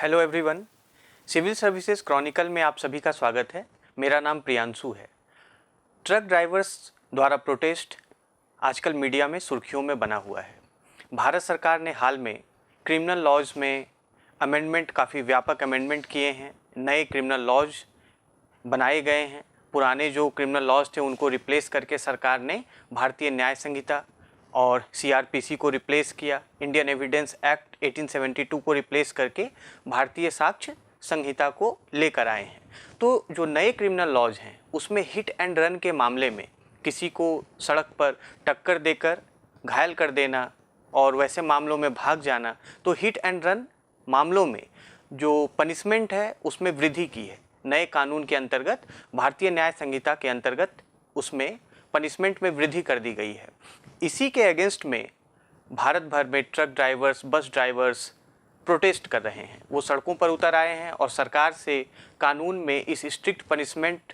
Hello everyone, civil services chronicle में आप सभी का स्वागत है। मेरा नाम प्रियांशु है। ट्रक ड्राइवर्स द्वारा प्रोटेस्ट आजकल मीडिया में सुर्खियों में बना हुआ है। भारत सरकार ने हाल में क्रिमिनल लॉज में अमेंडमेंट, काफ़ी व्यापक अमेंडमेंट किए हैं। नए क्रिमिनल लॉज बनाए गए हैं। पुराने जो क्रिमिनल लॉज थे उनको रिप्लेस करके सरकार ने भारतीय न्याय संहिता और सीआरपीसी को रिप्लेस किया। इंडियन एविडेंस एक्ट 1872 को रिप्लेस करके भारतीय साक्ष्य संहिता को लेकर आए हैं। तो जो नए क्रिमिनल लॉज हैं उसमें हिट एंड रन के मामले में किसी को सड़क पर टक्कर देकर घायल कर देना और वैसे मामलों में भाग जाना, तो हिट एंड रन मामलों में जो पनिशमेंट है उसमें वृद्धि की है। नए कानून के अंतर्गत, भारतीय न्याय संहिता के अंतर्गत उसमें पनिशमेंट में वृद्धि कर दी गई है। इसी के अगेंस्ट में भारत भर में truck drivers, bus drivers protest कर रहे हैं। वो सड़कों पर उतर आए हैं और सरकार से कानून में इस स्ट्रिक्ट पनिशमेंट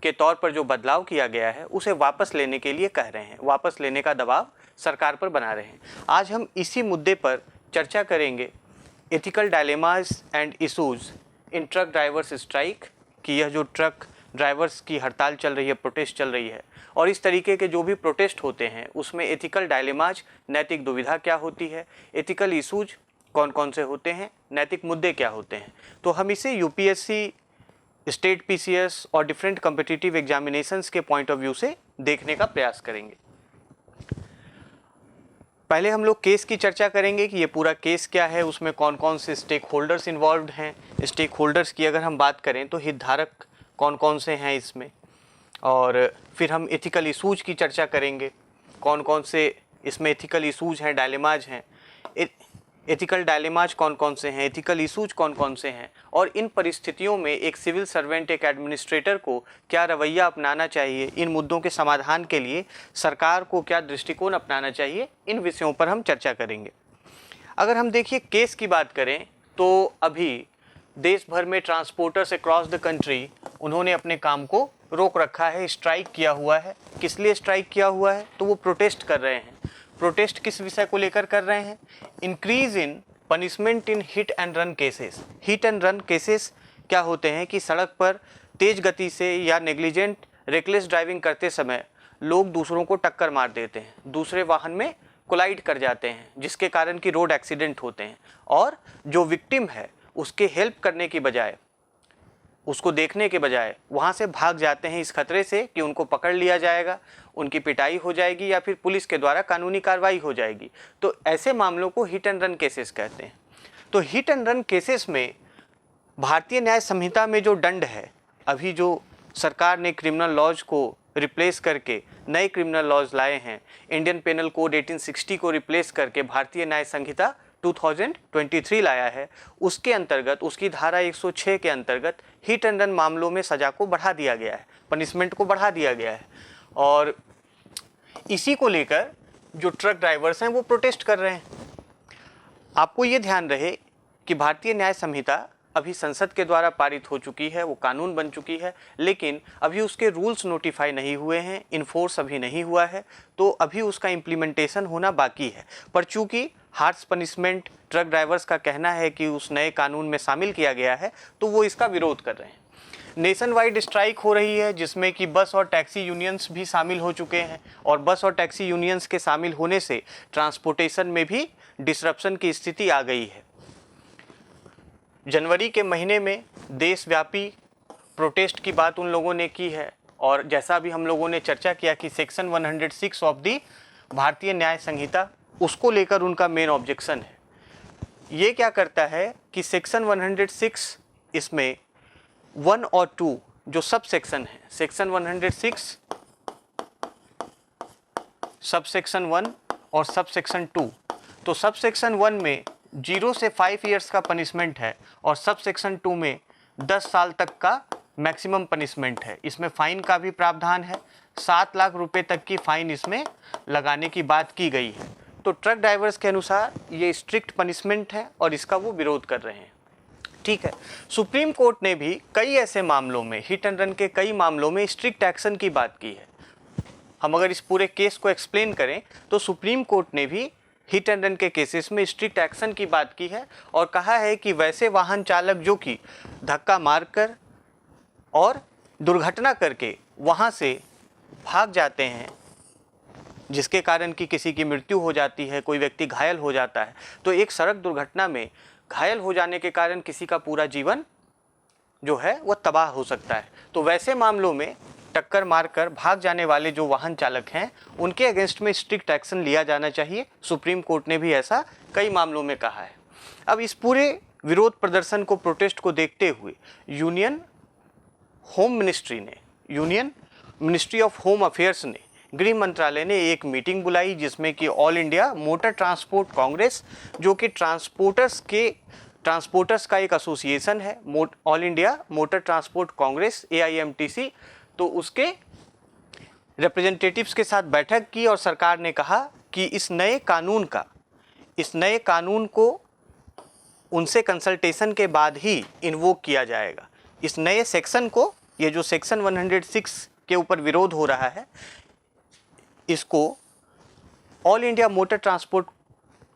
के तौर पर जो बदलाव किया गया है उसे वापस लेने के लिए कह रहे हैं। वापस लेने का दबाव सरकार पर बना रहे हैं। आज हम इसी मुद्दे पर चर्चा करेंगे, ethical dilemmas and issues in truck drivers strike, कि यह जो ट्रक ड्राइवर्स की हड़ताल चल रही है, प्रोटेस्ट चल रही है, और इस तरीके के जो भी प्रोटेस्ट होते हैं उसमें एथिकल डायलेमाज, नैतिक दुविधा क्या होती है, एथिकल इशूज कौन कौन से होते हैं, नैतिक मुद्दे क्या होते हैं। तो हम इसे यूपीएससी, स्टेट पीसीएस और डिफरेंट कॉम्पिटिटिव एग्जामिनेशंस के पॉइंट ऑफ व्यू से देखने का प्रयास करेंगे। पहले हम लोग केस की चर्चा करेंगे कि ये पूरा केस क्या है, उसमें कौन कौन से स्टेक होल्डर्स इन्वॉल्व्ड हैं। स्टेक होल्डर्स की अगर हम बात करें तो हितधारक कौन कौन से हैं इसमें, और फिर हम एथिकल इशूज की चर्चा करेंगे, कौन कौन से इसमें एथिकल इशूज हैं, डायलेमाज हैं, एथिकल डायलेमाज कौन कौन से हैं, एथिकल इशूज कौन कौन से हैं, और इन परिस्थितियों में एक सिविल सर्वेंट, एक एडमिनिस्ट्रेटर को क्या रवैया अपनाना चाहिए, इन मुद्दों के समाधान के लिए सरकार को क्या दृष्टिकोण अपनाना चाहिए, इन विषयों पर हम चर्चा करेंगे। अगर हम देखिए केस की बात करें तो अभी देश भर में ट्रांसपोर्टर्स अक्रॉस द कंट्री उन्होंने अपने काम को रोक रखा है, स्ट्राइक किया हुआ है। किस लिए स्ट्राइक किया हुआ है? तो वो प्रोटेस्ट कर रहे हैं। प्रोटेस्ट किस विषय को लेकर कर रहे हैं? Increase in punishment in heat and run cases. Hit and run cases क्या होते हैं कि सड़क पर तेज गति से या नेग्लिजेंट रेकलेस ड्राइविंग करते समय लोग दूसरों को टक्कर मार देते हैं, दूसरे वाहन में कोलाइड कर जाते हैं, जिसके कारण कि रोड एक्सीडेंट होते हैं, और जो विक्टिम है उसके हेल्प करने की बजाय, उसको देखने के बजाय वहाँ से भाग जाते हैं इस खतरे से कि उनको पकड़ लिया जाएगा, उनकी पिटाई हो जाएगी या फिर पुलिस के द्वारा कानूनी कार्रवाई हो जाएगी। तो ऐसे मामलों को हिट एंड रन केसेस कहते हैं। तो हिट एंड रन केसेस में भारतीय न्याय संहिता में जो दंड है, अभी जो सरकार ने क्रिमिनल लॉज को रिप्लेस करके नए क्रिमिनल लॉज लाए हैं, इंडियन पेनल कोड 1860 को रिप्लेस करके भारतीय न्याय संहिता 2023 लाया है, उसके अंतर्गत, उसकी धारा 106 के अंतर्गत हिट एंड रन मामलों में सज़ा को बढ़ा दिया गया है, पनिशमेंट को बढ़ा दिया गया है। और इसी को लेकर जो ट्रक ड्राइवर्स हैं वो प्रोटेस्ट कर रहे हैं। आपको ये ध्यान रहे कि भारतीय न्याय संहिता अभी संसद के द्वारा पारित हो चुकी है, वो कानून बन चुकी है, लेकिन अभी उसके रूल्स नोटिफाई नहीं हुए हैं, इन्फोर्स अभी नहीं हुआ है, तो अभी उसका इम्प्लीमेंटेशन होना बाकी है। पर चूँकि हार्श पनिशमेंट ट्रक ड्राइवर्स का कहना है कि उस नए कानून में शामिल किया गया है, तो वो इसका विरोध कर रहे हैं। नेशन वाइड स्ट्राइक हो रही है जिसमें कि बस और टैक्सी यूनियंस भी शामिल हो चुके हैं, और बस और टैक्सी यूनियंस के शामिल होने से ट्रांसपोर्टेशन में भी डिसरप्शन की स्थिति आ गई है। जनवरी के महीने में देशव्यापी प्रोटेस्ट की बात उन लोगों ने की है, और जैसा भी हम लोगों ने चर्चा किया कि सेक्शन 106 ऑफ दी भारतीय न्याय संहिता, उसको लेकर उनका मेन ऑब्जेक्शन है। ये क्या करता है कि सेक्शन 106 इसमें 1 और 2 जो सब सेक्शन है, सेक्शन 106 सब सेक्शन 1 और सब सेक्शन 2, तो सब सेक्शन 1 में 0 से 5 इयर्स का पनिशमेंट है, और सब सेक्शन 2 में 10 साल तक का मैक्सिमम पनिशमेंट है। इसमें फ़ाइन का भी प्रावधान है, 7 लाख रुपए तक की फ़ाइन इसमें लगाने की बात की गई है। तो ट्रक ड्राइवर्स के अनुसार ये स्ट्रिक्ट पनिशमेंट है और इसका वो विरोध कर रहे हैं। ठीक है, सुप्रीम कोर्ट ने भी कई ऐसे मामलों में, हिट एंड रन के कई मामलों में स्ट्रिक्ट एक्शन की बात की है। हम अगर इस पूरे केस को एक्सप्लेन करें तो सुप्रीम कोर्ट ने भी हिट एंड रन के केसेस में स्ट्रिक्ट एक्शन की बात की है और कहा है कि वैसे वाहन चालक जो कि धक्का मारकर और दुर्घटना करके वहाँ से भाग जाते हैं, जिसके कारण कि किसी की मृत्यु हो जाती है, कोई व्यक्ति घायल हो जाता है, तो एक सड़क दुर्घटना में घायल हो जाने के कारण किसी का पूरा जीवन जो है वह तबाह हो सकता है। तो वैसे मामलों में टक्कर मारकर भाग जाने वाले जो वाहन चालक हैं उनके अगेंस्ट में स्ट्रिक्ट एक्शन लिया जाना चाहिए। सुप्रीम कोर्ट ने भी ऐसा कई मामलों में कहा है। अब इस पूरे विरोध प्रदर्शन को, प्रोटेस्ट को देखते हुए union ministry of home affairs ने, गृह मंत्रालय ने एक मीटिंग बुलाई जिसमें कि all India motor transport Congress, जो कि ट्रांसपोर्टर्स का एक एसोसिएशन है, all India motor transport Congress AIMTC, तो उसके रिप्रेजेंटेटिव्स के साथ बैठक की और सरकार ने कहा कि इस नए कानून को उनसे कंसल्टेशन के बाद ही इन्वोक किया जाएगा। इस नए सेक्शन को, ये जो सेक्शन 106 के ऊपर विरोध हो रहा है, इसको all India motor transport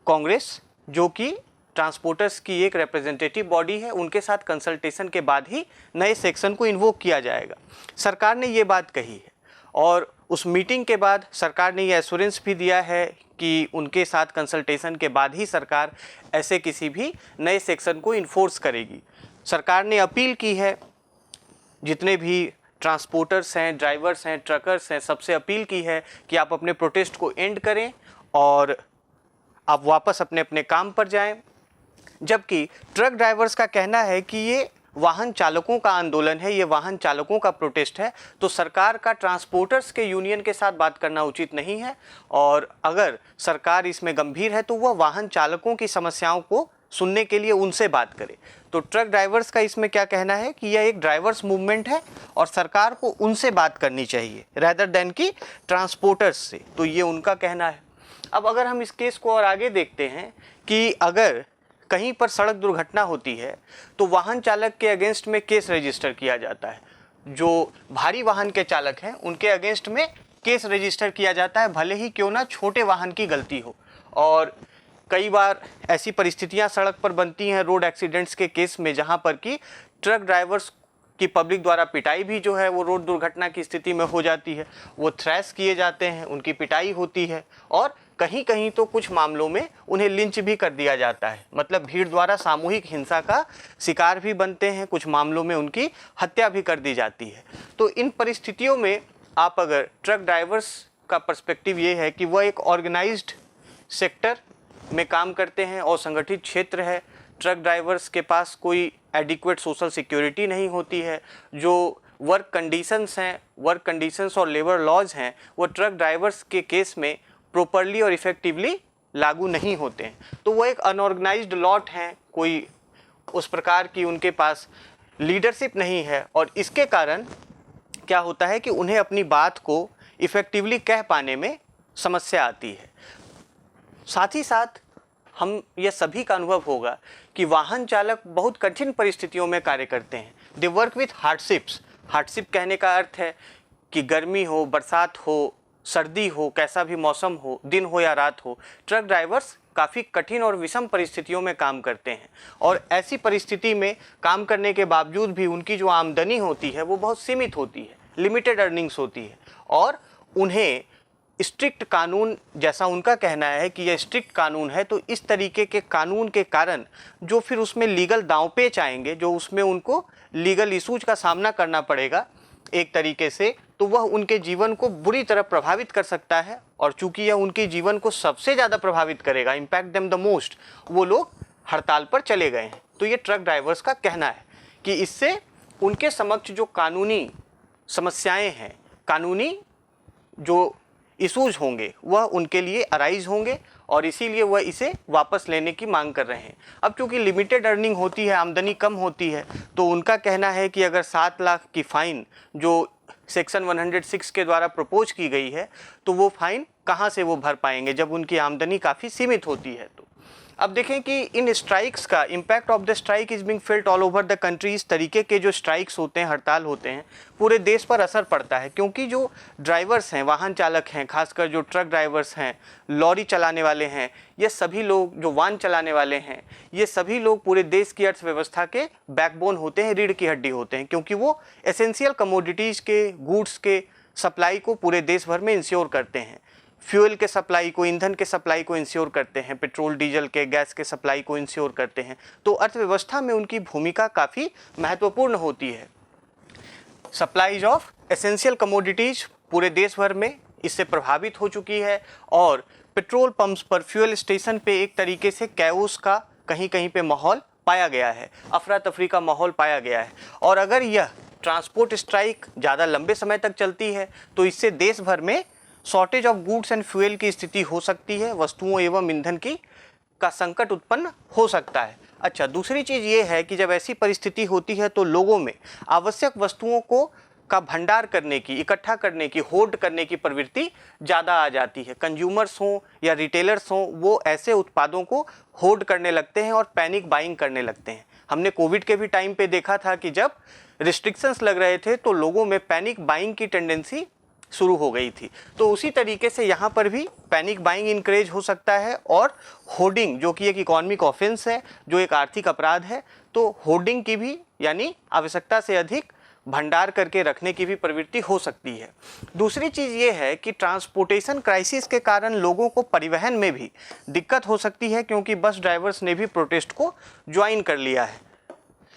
Congress, जो कि ट्रांसपोर्टर्स की एक रिप्रेजेंटेटिव बॉडी है, उनके साथ कंसल्टेशन के बाद ही नए सेक्शन को इन्वोक किया जाएगा। सरकार ने ये बात कही है और उस मीटिंग के बाद सरकार ने ये एश्योरेंस भी दिया है कि उनके साथ कंसल्टेशन के बाद ही सरकार ऐसे किसी भी नए सेक्शन को इन्फोर्स करेगी। सरकार ने अपील की है, जितने भी ट्रांसपोर्टर्स हैं, ड्राइवर्स हैं, ट्रकर्स हैं, सबसे अपील की है कि आप अपने प्रोटेस्ट को एंड करें और आप वापस अपने अपने काम पर जाएं। जबकि ट्रक ड्राइवर्स का कहना है कि ये वाहन चालकों का आंदोलन है, ये वाहन चालकों का प्रोटेस्ट है, तो सरकार का ट्रांसपोर्टर्स के यूनियन के साथ बात करना उचित नहीं है और अगर सरकार इसमें गंभीर है तो वह वाहन चालकों की समस्याओं को सुनने के लिए उनसे बात करे। तो ट्रक ड्राइवर्स का इसमें क्या कहना है कि यह एक ड्राइवर्स मूवमेंट है और सरकार को उनसे बात करनी चाहिए रैदर देन कि ट्रांसपोर्टर्स से, तो ये उनका कहना है। अब अगर हम इस केस को और आगे देखते हैं कि अगर कहीं पर सड़क दुर्घटना होती है तो वाहन चालक के अगेंस्ट में केस रजिस्टर किया जाता है। जो भारी वाहन के चालक हैं उनके अगेंस्ट में केस रजिस्टर किया जाता है, भले ही क्यों ना छोटे वाहन की गलती हो। और कई बार ऐसी परिस्थितियां सड़क पर बनती हैं रोड एक्सीडेंट्स के केस में, जहां पर कि ट्रक ड्राइवर्स की पब्लिक द्वारा पिटाई भी जो है वो रोड दुर्घटना की स्थिति में हो जाती है। वो थ्रैश किए जाते हैं, उनकी पिटाई होती है और कहीं कहीं तो कुछ मामलों में उन्हें लिंच भी कर दिया जाता है, मतलब भीड़ द्वारा सामूहिक हिंसा का शिकार भी बनते हैं, कुछ मामलों में उनकी हत्या भी कर दी जाती है। तो इन परिस्थितियों में आप अगर ट्रक ड्राइवर्स का पर्सपेक्टिव ये है कि वह एक ऑर्गेनाइज्ड सेक्टर में काम करते हैं और संगठित क्षेत्र है। ट्रक ड्राइवर्स के पास कोई एडिक्वेट सोशल सिक्योरिटी नहीं होती है। जो वर्क कंडीशंस और लेबर लॉज हैं वो ट्रक ड्राइवर्स के केस में प्रॉपरली और इफ़ेक्टिवली लागू नहीं होते हैं। तो वो एक अनऑर्गेनाइज्ड लॉट हैं, कोई उस प्रकार की उनके पास लीडरशिप नहीं है और इसके कारण क्या होता है कि उन्हें अपनी बात को इफ़ेक्टिवली कह पाने में समस्या आती है। साथ ही साथ हम यह सभी का अनुभव होगा कि वाहन चालक बहुत कठिन परिस्थितियों में कार्य करते हैं। They work with hardships. Hardship कहने का अर्थ है कि गर्मी हो, बरसात हो, सर्दी हो, कैसा भी मौसम हो, दिन हो या रात हो, ट्रक ड्राइवर्स काफ़ी कठिन और विषम परिस्थितियों में काम करते हैं और ऐसी परिस्थिति में काम करने के बावजूद भी उनकी जो आमदनी होती है वो बहुत सीमित होती है, लिमिटेड अर्निंग्स होती है और उन्हें स्ट्रिक्ट कानून, जैसा उनका कहना है कि यह स्ट्रिक्ट कानून है, तो इस तरीके के कानून के कारण जो फिर उसमें लीगल दांवपेच आएंगे, जो उसमें उनको लीगल इशूज का सामना करना पड़ेगा एक तरीके से, तो वह उनके जीवन को बुरी तरह प्रभावित कर सकता है और चूंकि यह उनके जीवन को सबसे ज़्यादा प्रभावित करेगा, इम्पैक्ट देम द मोस्ट, वो लोग हड़ताल पर चले गए हैं। तो ये ट्रक ड्राइवर्स का कहना है कि इससे उनके समक्ष जो कानूनी समस्याएं हैं, कानूनी जो इशूज होंगे वह उनके लिए अराइज होंगे और इसीलिए वह इसे वापस लेने की मांग कर रहे हैं। अब चूंकि लिमिटेड अर्निंग होती है, आमदनी कम होती है, तो उनका कहना है कि अगर 7 लाख की फ़ाइन जो सेक्शन 106 के द्वारा प्रपोज की गई है, तो वो फ़ाइन कहाँ से वो भर पाएंगे जब उनकी आमदनी काफ़ी सीमित होती है। तो अब देखें कि इन स्ट्राइक्स का impact of the strike is being felt all over the country. इस तरीके के जो स्ट्राइक्स होते हैं, हड़ताल होते हैं, पूरे देश पर असर पड़ता है, क्योंकि जो ड्राइवर्स हैं, वाहन चालक हैं, खासकर जो ट्रक ड्राइवर्स हैं, लॉरी चलाने वाले हैं, ये सभी लोग, जो वाहन चलाने वाले हैं, ये सभी लोग पूरे देश की अर्थव्यवस्था के बैकबोन होते हैं, रीढ़ की हड्डी होते हैं, क्योंकि वो एसेंशियल कमोडिटीज़ के, गुड्स के सप्लाई को पूरे देश भर में इंश्योर करते हैं। फ्यूल के सप्लाई को, ईंधन के सप्लाई को इंश्योर करते हैं, पेट्रोल डीजल के, गैस के सप्लाई को इंश्योर करते हैं। तो अर्थव्यवस्था में उनकी भूमिका काफ़ी महत्वपूर्ण होती है। सप्लाईज ऑफ एसेंशियल कमोडिटीज पूरे देश भर में इससे प्रभावित हो चुकी है, और पेट्रोल पंप्स पर, फ्यूल स्टेशन पे एक तरीके से कैओस का कहीं कहीं पे माहौल पाया गया है, अफरा तफरी का माहौल पाया गया है। और अगर यह ट्रांसपोर्ट स्ट्राइक ज़्यादा लंबे समय तक चलती है तो इससे देश भर में shortage of goods and fuel की स्थिति हो सकती है, वस्तुओं एवं ईंधन की का संकट उत्पन्न हो सकता है। अच्छा, दूसरी चीज़ ये है कि जब ऐसी परिस्थिति होती है तो लोगों में आवश्यक वस्तुओं को का भंडार करने की, इकट्ठा करने की, होल्ड करने की प्रवृत्ति ज़्यादा आ जाती है। कंज्यूमर्स हों या रिटेलर्स हों, वो ऐसे उत्पादों को होल्ड करने लगते हैं और पैनिक बाइंग करने लगते हैं। हमने कोविड के भी टाइम पे देखा था कि जब रिस्ट्रिक्शंस लग रहे थे तो लोगों में पैनिक बाइंग की टेंडेंसी शुरू हो गई थी। तो उसी तरीके से यहाँ पर भी पैनिक बाइंग इनकरेज हो सकता है, और होर्डिंग, जो कि एक इकोनॉमिक ऑफेंस है, जो एक आर्थिक अपराध है, तो होर्डिंग की भी, यानी आवश्यकता से अधिक भंडार करके रखने की भी प्रवृत्ति हो सकती है। दूसरी चीज़ ये है कि ट्रांसपोर्टेशन क्राइसिस के कारण लोगों को परिवहन में भी दिक्कत हो सकती है, क्योंकि बस ड्राइवर्स ने भी प्रोटेस्ट को ज्वाइन कर लिया है।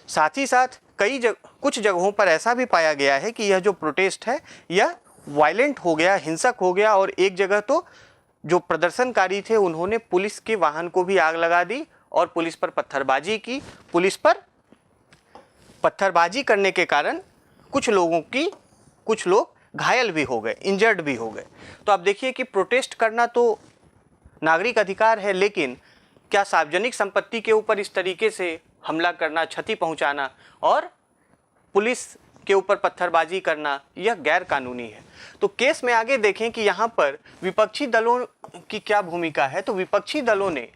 साथ ही साथ कुछ जगहों पर ऐसा भी पाया गया है कि यह जो प्रोटेस्ट है यह वायलेंट हो गया, हिंसक हो गया, और एक जगह तो जो प्रदर्शनकारी थे उन्होंने पुलिस के वाहन को भी आग लगा दी और पुलिस पर पत्थरबाजी की। पुलिस पर पत्थरबाजी करने के कारण कुछ लोग घायल भी हो गए, इंजर्ड भी हो गए। तो आप देखिए कि प्रोटेस्ट करना तो नागरिक अधिकार है, लेकिन क्या सार्वजनिक संपत्ति के ऊपर इस तरीके से हमला करना, क्षति पहुंचाना और पुलिस के ऊपर पत्थरबाजी करना, यह गैर कानूनी है। तो केस में आगे देखें कि यहाँ पर विपक्षी दलों की क्या भूमिका है। तो विपक्षी दलों ने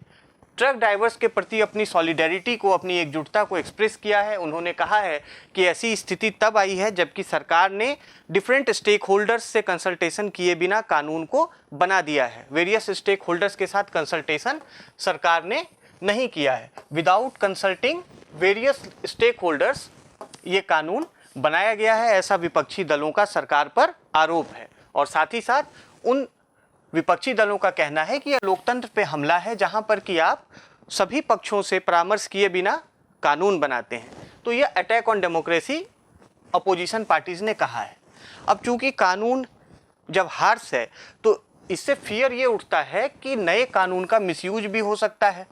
ट्रक ड्राइवर्स के प्रति अपनी सॉलिडेरिटी को, अपनी एकजुटता को एक्सप्रेस किया है। उन्होंने कहा है कि ऐसी स्थिति तब आई है जबकि सरकार ने डिफरेंट स्टेक होल्डर्स से कंसल्टेशन किए बिना कानून को बना दिया है। वेरियस स्टेक होल्डर्स के साथ कंसल्टेशन सरकार ने नहीं किया है। Without consulting various stakeholders ये कानून बनाया गया है, ऐसा विपक्षी दलों का सरकार पर आरोप है। और साथ ही साथ उन विपक्षी दलों का कहना है कि यह लोकतंत्र पे हमला है, जहां पर कि आप सभी पक्षों से परामर्श किए बिना कानून बनाते हैं। तो यह attack on democracy opposition parties ने कहा है। अब चूंकि कानून जब हार्श है तो इससे फियर ये उठता है कि नए कानून का मिसयूज भी हो सकता है।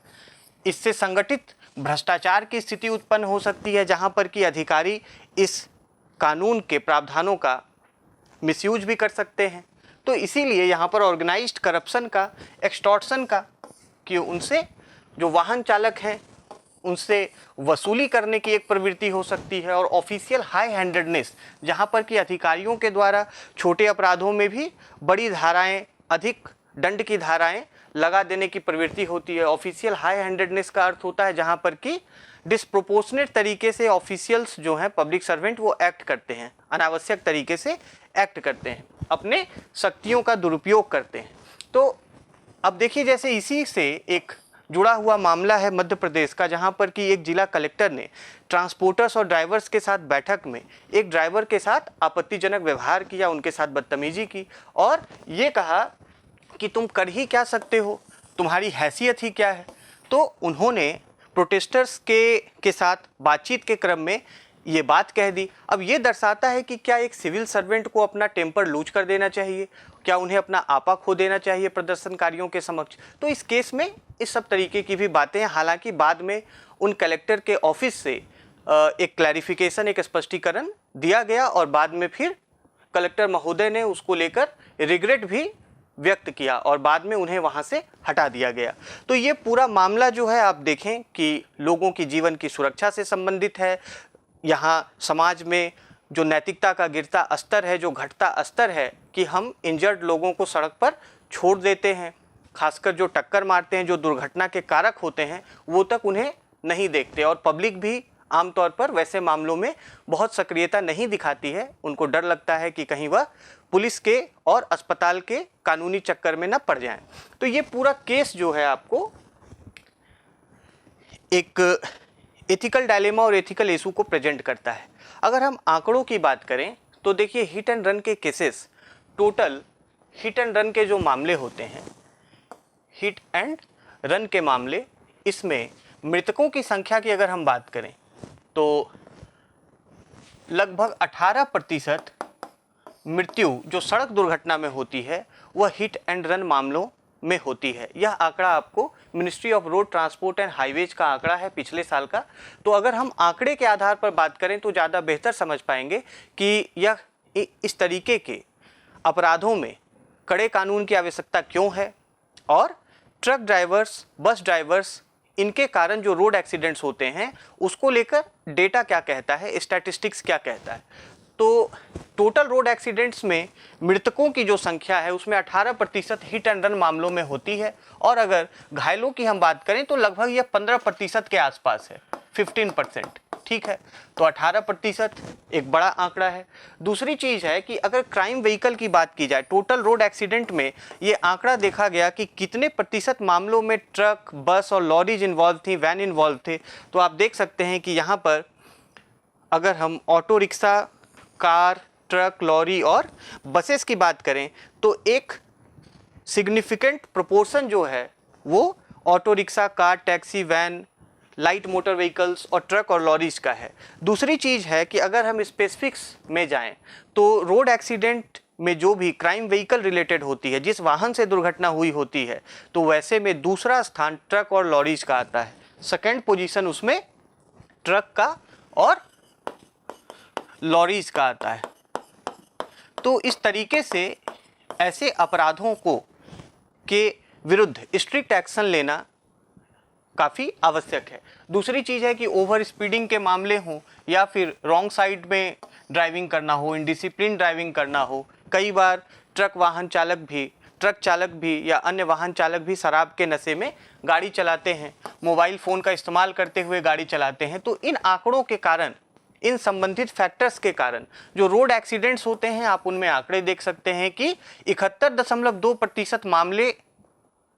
इससे संगठित भ्रष्टाचार की स्थिति उत्पन्न हो सकती है, जहां पर कि अधिकारी इस कानून के प्रावधानों का मिसयूज भी कर सकते हैं। तो इसीलिए यहाँ पर ऑर्गेनाइज्ड करप्शन का, एक्सटॉर्शन का, कि उनसे जो वाहन चालक हैं उनसे वसूली करने की एक प्रवृत्ति हो सकती है, और ऑफिशियल हाई हैंडेडनेस, जहाँ पर कि अधिकारियों के द्वारा छोटे अपराधों में भी बड़ी धाराएं, अधिक दंड की धाराएं लगा देने की प्रवृत्ति होती है। ऑफिशियल हाई हैंडेडनेस का अर्थ होता है जहाँ पर कि डिस्प्रोपोर्शनेट तरीके से ऑफिशियल्स जो हैं, पब्लिक सर्वेंट, वो एक्ट करते हैं, अनावश्यक तरीके से एक्ट करते हैं, अपने शक्तियों का दुरुपयोग करते हैं। तो अब देखिए, जैसे इसी से एक जुड़ा हुआ मामला है मध्य प्रदेश का, जहां पर कि एक जिला कलेक्टर ने ट्रांसपोर्टर्स और ड्राइवर्स के साथ बैठक में एक ड्राइवर के साथ आपत्तिजनक व्यवहार किया, उनके साथ बदतमीजी की, और ये कहा कि तुम कर ही क्या सकते हो, तुम्हारी हैसियत ही क्या है। तो उन्होंने प्रोटेस्टर्स के साथ बातचीत के क्रम में ये बात कह दी। अब ये दर्शाता है कि क्या एक सिविल सर्वेंट को अपना टेम्पर लूज कर देना चाहिए, क्या उन्हें अपना आपा खो देना चाहिए प्रदर्शनकारियों के समक्ष। तो इस केस में इस सब तरीके की भी बातें हैं। हालांकि बाद में उन कलेक्टर के ऑफिस से एक क्लैरिफिकेशन, एक स्पष्टीकरण दिया गया, और बाद में फिर कलेक्टर महोदय ने उसको लेकर रिग्रेट भी व्यक्त किया और बाद में उन्हें वहां से हटा दिया गया। तो ये पूरा मामला जो है, आप देखें कि लोगों की जीवन की सुरक्षा से संबंधित है। यहाँ समाज में जो नैतिकता का गिरता स्तर है, जो घटता स्तर है, कि हम इंजर्ड लोगों को सड़क पर छोड़ देते हैं, खासकर जो टक्कर मारते हैं, जो दुर्घटना के कारक होते हैं, वो तक उन्हें नहीं देखते। और पब्लिक भी आमतौर पर वैसे मामलों में बहुत सक्रियता नहीं दिखाती है। उनको डर लगता है कि कहीं वह पुलिस के और अस्पताल के कानूनी चक्कर में न पड़ जाएं। तो ये पूरा केस जो है आपको एक एथिकल डायलेमा और एथिकल इशू को प्रेजेंट करता है। अगर हम आंकड़ों की बात करें तो देखिए, हिट एंड रन के cases, total heat and run के जो मामले होते हैं, हिट एंड रन के मामले, इसमें मृतकों की संख्या की अगर हम बात करें तो लगभग 18% मृत्यु जो सड़क दुर्घटना में होती है वह हिट एंड रन मामलों में होती है। यह आंकड़ा आपको ministry of road transport and highways का आंकड़ा है पिछले साल का। तो अगर हम आंकड़े के आधार पर बात करें तो ज़्यादा बेहतर समझ पाएंगे कि यह इस तरीके के अपराधों में कड़े कानून की आवश्यकता क्यों है, और ट्रक ड्राइवर्स, बस ड्राइवर्स, इनके कारण जो रोड एक्सीडेंट्स होते हैं उसको लेकर डेटा क्या कहता है, स्टैटिस्टिक्स क्या कहता है। तो टोटल रोड एक्सीडेंट्स में मृतकों की जो संख्या है उसमें 18% हिट एंड रन मामलों में होती है, और अगर घायलों की हम बात करें तो लगभग यह 15% के आसपास है, 15%। ठीक है, तो 18% एक बड़ा आंकड़ा है। दूसरी चीज़ है कि अगर क्राइम व्हीकल की बात की जाए, टोटल रोड एक्सीडेंट में ये आंकड़ा देखा गया कि कितने प्रतिशत मामलों में ट्रक, बस और लॉरीज इन्वॉल्व थी, वैन इन्वॉल्व थे। तो आप देख सकते हैं कि यहाँ पर अगर हम auto rickshaw, car, truck, lorry और बसेस की बात करें तो एक सिग्निफिकेंट प्रोपोर्शन जो है वो auto rickshaw, car, taxi, van, light motor vehicles और ट्रक और लॉरीज का है। दूसरी चीज़ है कि अगर हम स्पेसिफिक्स में जाएं तो रोड एक्सीडेंट में जो भी क्राइम व्हीकल रिलेटेड होती है, जिस वाहन से दुर्घटना हुई होती है, तो वैसे में दूसरा स्थान ट्रक और लॉरीज का आता है। सेकेंड पोजीशन उसमें ट्रक का और लॉरीज का आता है। तो इस तरीके से ऐसे अपराधों को के विरुद्ध स्ट्रिक्ट एक्शन लेना काफ़ी आवश्यक है। दूसरी चीज़ है कि ओवर स्पीडिंग के मामले हों या फिर रॉन्ग साइड में ड्राइविंग करना हो, इनडिसिप्लिन ड्राइविंग करना हो। कई बार ट्रक चालक भी या अन्य वाहन चालक भी शराब के नशे में गाड़ी चलाते हैं, मोबाइल फ़ोन का इस्तेमाल करते हुए गाड़ी चलाते हैं। तो इन आंकड़ों के कारण, इन संबंधित फैक्टर्स के कारण जो रोड एक्सीडेंट्स होते हैं, आप उनमें आंकड़े देख सकते हैं कि 71.2% मामले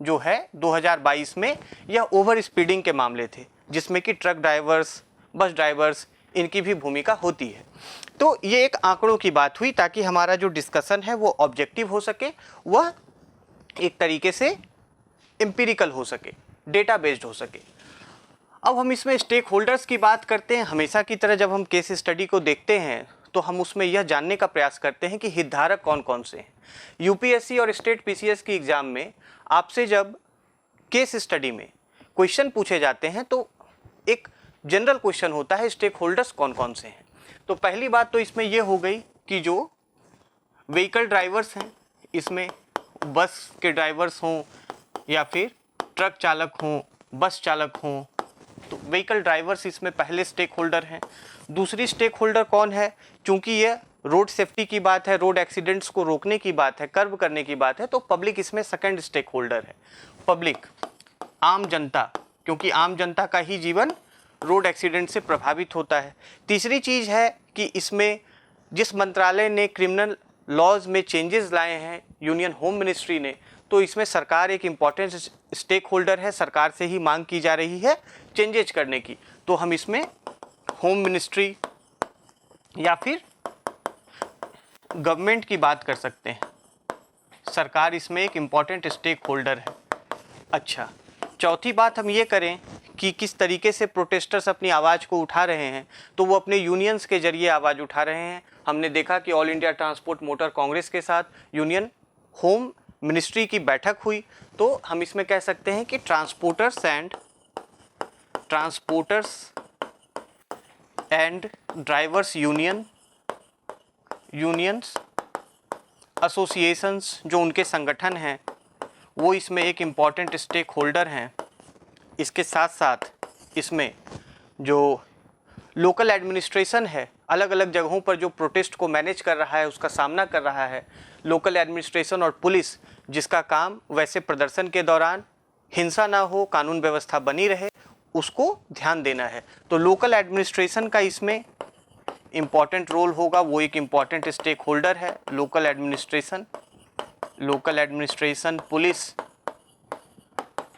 जो है 2022 में यह ओवर स्पीडिंग के मामले थे, जिसमें कि ट्रक ड्राइवर्स, बस ड्राइवर्स, इनकी भी भूमिका होती है। तो ये एक आंकड़ों की बात हुई ताकि हमारा जो डिस्कशन है वो ऑब्जेक्टिव हो सके, वह एक तरीके से एम्पिरिकल हो सके, डेटा बेस्ड हो सके। अब हम इसमें स्टेक होल्डर्स की बात करते हैं। हमेशा की तरह जब हम केस स्टडी को देखते हैं तो हम उसमें यह जानने का प्रयास करते हैं कि हितधारक कौन कौन से हैं। यूपीएससी और स्टेट पीसीएस की एग्ज़ाम में आपसे जब केस स्टडी में क्वेश्चन पूछे जाते हैं तो एक जनरल क्वेश्चन होता है, स्टेक होल्डर्स कौन कौन से हैं। तो पहली बात तो इसमें यह हो गई कि जो व्हीकल ड्राइवर्स हैं, इसमें बस के ड्राइवर्स हों या फिर ट्रक चालक हों, बस चालक हों, तो व्हीकल ड्राइवर्स इसमें पहले स्टेक होल्डर हैं। दूसरी स्टेक होल्डर कौन है? चूँकि यह रोड सेफ्टी की बात है, रोड एक्सीडेंट्स को रोकने की बात है, कर्व करने की बात है, तो पब्लिक इसमें सेकंड स्टेक होल्डर है। पब्लिक, आम जनता, क्योंकि आम जनता का ही जीवन रोड एक्सीडेंट से प्रभावित होता है। तीसरी चीज़ है कि इसमें जिस मंत्रालय ने क्रिमिनल लॉज में चेंजेस लाए हैं, यूनियन होम मिनिस्ट्री ने, तो इसमें सरकार एक इम्पॉर्टेंट स्टेक होल्डर है। सरकार से ही मांग की जा रही है चेंजेज करने की, तो हम इसमें होम मिनिस्ट्री या फिर गवर्नमेंट की बात कर सकते हैं। सरकार इसमें एक इम्पॉर्टेंट स्टेक होल्डर है। अच्छा, चौथी बात हम ये करें कि किस तरीके से प्रोटेस्टर्स अपनी आवाज़ को उठा रहे हैं, तो वो अपने यूनियंस के जरिए आवाज़ उठा रहे हैं। हमने देखा कि all India transport motor Congress के साथ यूनियन होम मिनिस्ट्री की बैठक हुई, तो हम इसमें कह सकते हैं कि transporters and drivers unions associations, जो उनके संगठन हैं, वो इसमें एक इम्पॉर्टेंट स्टेक होल्डर हैं। इसके साथ साथ इसमें जो लोकल एडमिनिस्ट्रेशन है, अलग अलग जगहों पर जो प्रोटेस्ट को मैनेज कर रहा है, उसका सामना कर रहा है, लोकल एडमिनिस्ट्रेशन और पुलिस जिसका काम वैसे प्रदर्शन के दौरान हिंसा ना हो, कानून व्यवस्था बनी रहे, उसको ध्यान देना है। तो लोकल एडमिनिस्ट्रेशन का इसमें इम्पॉर्टेंट रोल होगा, वो एक इम्पॉर्टेंट स्टेक होल्डर है। Local administration, police.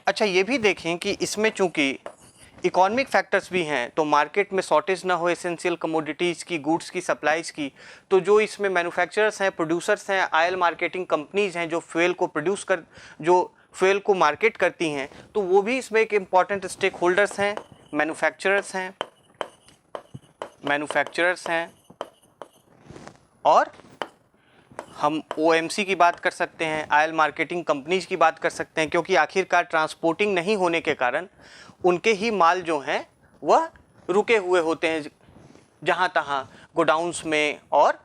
अच्छा, ये भी देखें कि इसमें चूंकि इकोनॉमिक फैक्टर्स भी हैं, तो मार्केट में शॉर्टेज ना हो एसेंशियल कमोडिटीज़ की, गुड्स की, सप्लाईज़ की, तो जो इसमें मैन्युफैक्चरर्स हैं, प्रोड्यूसर्स हैं, ऑयल मार्केटिंग कंपनीज़ हैं जो फ्यूल को मार्केट करती हैं, तो वो भी इसमें एक इम्पॉर्टेंट स्टेक होल्डर्स हैं। मैन्युफैक्चरर्स हैं और हम OMC की बात कर सकते हैं, ऑयल मार्केटिंग कंपनीज की बात कर सकते हैं, क्योंकि आखिरकार ट्रांसपोर्टिंग नहीं होने के कारण उनके ही माल जो हैं वह रुके हुए होते हैं जहाँ तहाँ गोडाउन्स में और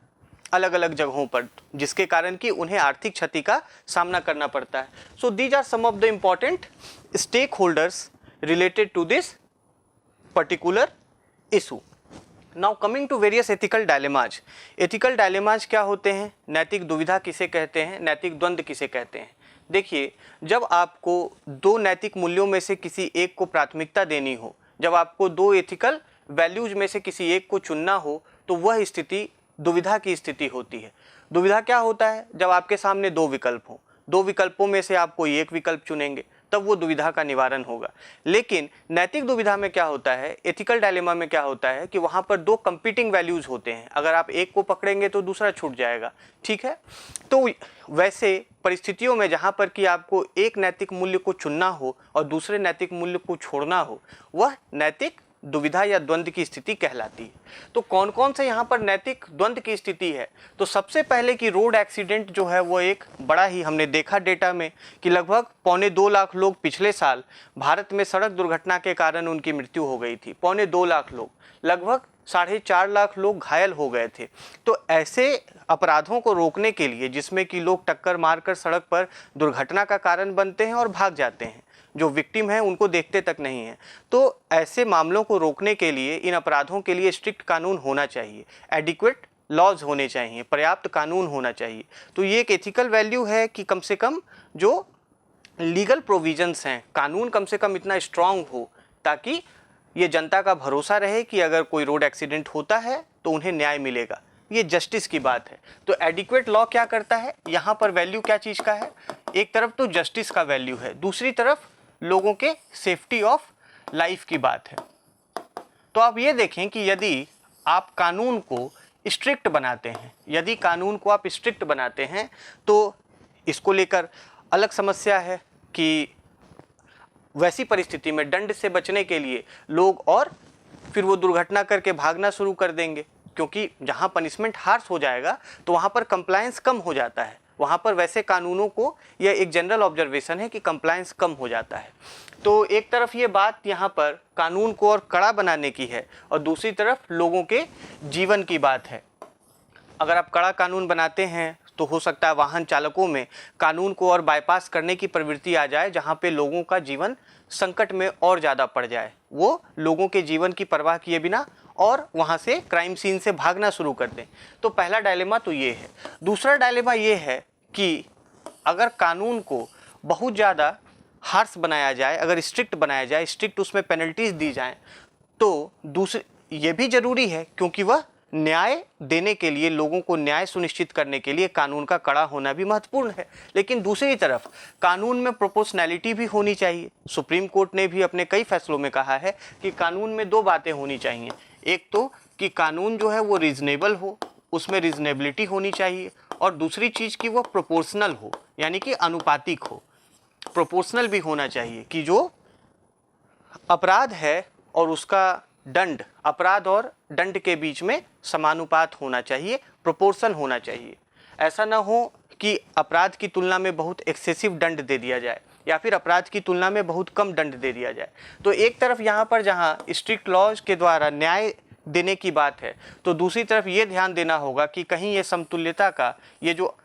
अलग अलग जगहों पर, जिसके कारण कि उन्हें आर्थिक क्षति का सामना करना पड़ता है। So these are some of the important stakeholders related to this particular issue. Now coming to various ethical dilemmas. Ethical dilemmas क्या होते हैं? नैतिक दुविधा किसे कहते हैं? नैतिक द्वंद्व किसे कहते हैं? देखिए, जब आपको दो नैतिक मूल्यों में से किसी एक को प्राथमिकता देनी हो, जब आपको दो एथिकल वैल्यूज में से किसी एक को चुनना हो, तो वह स्थिति दुविधा की स्थिति होती है। दुविधा क्या होता है? जब आपके सामने दो विकल्प हों, दो विकल्पों में से आप कोई एक विकल्प चुनेंगे, तब वो दुविधा का निवारण होगा। लेकिन नैतिक दुविधा में क्या होता है, एथिकल डायलेमा में क्या होता है कि वहाँ पर दो कंपीटिंग वैल्यूज होते हैं, अगर आप एक को पकड़ेंगे तो दूसरा छूट जाएगा। ठीक है, तो वैसे परिस्थितियों में जहाँ पर कि आपको एक नैतिक मूल्य को चुनना हो और दूसरे नैतिक मूल्य को छोड़ना हो, वह नैतिक दुविधा या द्वंद्व की स्थिति कहलाती है। तो कौन कौन से यहाँ पर नैतिक द्वंद्व की स्थिति है? तो सबसे पहले कि रोड एक्सीडेंट जो है वो एक बड़ा ही, हमने देखा डेटा में कि लगभग 2.25 लाख लोग पिछले साल भारत में सड़क दुर्घटना के कारण उनकी मृत्यु हो गई थी। 2.25 लाख लोग, लगभग 4.5 लाख लोग घायल हो गए थे। तो ऐसे अपराधों को रोकने के लिए, जिसमें कि लोग टक्कर मारकर सड़क पर दुर्घटना का कारण बनते हैं और भाग जाते हैं, जो विक्टिम हैं उनको देखते तक नहीं है, तो ऐसे मामलों को रोकने के लिए, इन अपराधों के लिए स्ट्रिक्ट कानून होना चाहिए, एडिक्वेट लॉज होने चाहिए, पर्याप्त कानून होना चाहिए। तो ये एक एथिकल वैल्यू है कि कम से कम जो लीगल प्रोविजंस हैं, कानून कम से कम इतना स्ट्रांग हो ताकि ये जनता का भरोसा रहे कि अगर कोई रोड एक्सीडेंट होता है तो उन्हें न्याय मिलेगा। ये जस्टिस की बात है। तो एडिक्वेट लॉ क्या करता है? यहाँ पर वैल्यू क्या चीज़ का है? एक तरफ तो जस्टिस का वैल्यू है, दूसरी तरफ लोगों के सेफ्टी ऑफ लाइफ की बात है। तो आप ये देखें कि यदि आप कानून को स्ट्रिक्ट बनाते हैं, तो इसको लेकर अलग समस्या है कि वैसी परिस्थिति में दंड से बचने के लिए लोग और फिर वो दुर्घटना करके भागना शुरू कर देंगे, क्योंकि जहाँ पनिशमेंट हार्श हो जाएगा तो वहाँ पर कंप्लायंस कम हो जाता है। वहाँ पर वैसे कानूनों को, यह एक जनरल ऑब्जर्वेशन है कि कंप्लायंस कम हो जाता है। तो एक तरफ ये बात यहाँ पर कानून को और कड़ा बनाने की है और दूसरी तरफ लोगों के जीवन की बात है। अगर आप कड़ा कानून बनाते हैं तो हो सकता है वाहन चालकों में कानून को और बाईपास करने की प्रवृत्ति आ जाए, जहाँ पे लोगों का जीवन संकट में और ज़्यादा पड़ जाए, वो लोगों के जीवन की परवाह किए बिना और वहाँ से क्राइम सीन से भागना शुरू कर दें। तो पहला डायलेमा तो ये है। दूसरा डायलेमा ये है कि अगर कानून को बहुत ज़्यादा हार्श बनाया जाए, अगर स्ट्रिक्ट बनाया जाए, स्ट्रिक्ट उसमें पेनल्टीज दी जाएँ, तो दूसरी ये भी ज़रूरी है, क्योंकि वह न्याय देने के लिए, लोगों को न्याय सुनिश्चित करने के लिए कानून का कड़ा होना भी महत्वपूर्ण है। लेकिन दूसरी तरफ कानून में प्रोपोर्शनैलिटी भी होनी चाहिए। सुप्रीम कोर्ट ने भी अपने कई फैसलों में कहा है कि कानून में दो बातें होनी चाहिए। एक तो कि कानून जो है वो रीजनेबल हो, उसमें रीजनेबिलिटी होनी चाहिए, और दूसरी चीज़ कि वो प्रोपोर्शनल हो, यानी कि अनुपातिक हो। प्रोपोर्शनल भी होना चाहिए कि जो अपराध है और उसका दंड, अपराध और दंड के बीच में समानुपात होना चाहिए, प्रोपोर्शन होना चाहिए। ऐसा ना हो कि अपराध की तुलना में बहुत एक्सेसिव दंड दे दिया जाए या फिर अपराध की तुलना में बहुत कम दंड दे दिया जाए। तो एक तरफ यहाँ पर जहाँ स्ट्रिक्ट लॉज के द्वारा न्याय देने की बात है, तो दूसरी तरफ ये ध्यान देना होगा कि कहीं ये समतुल्यता का, ये जो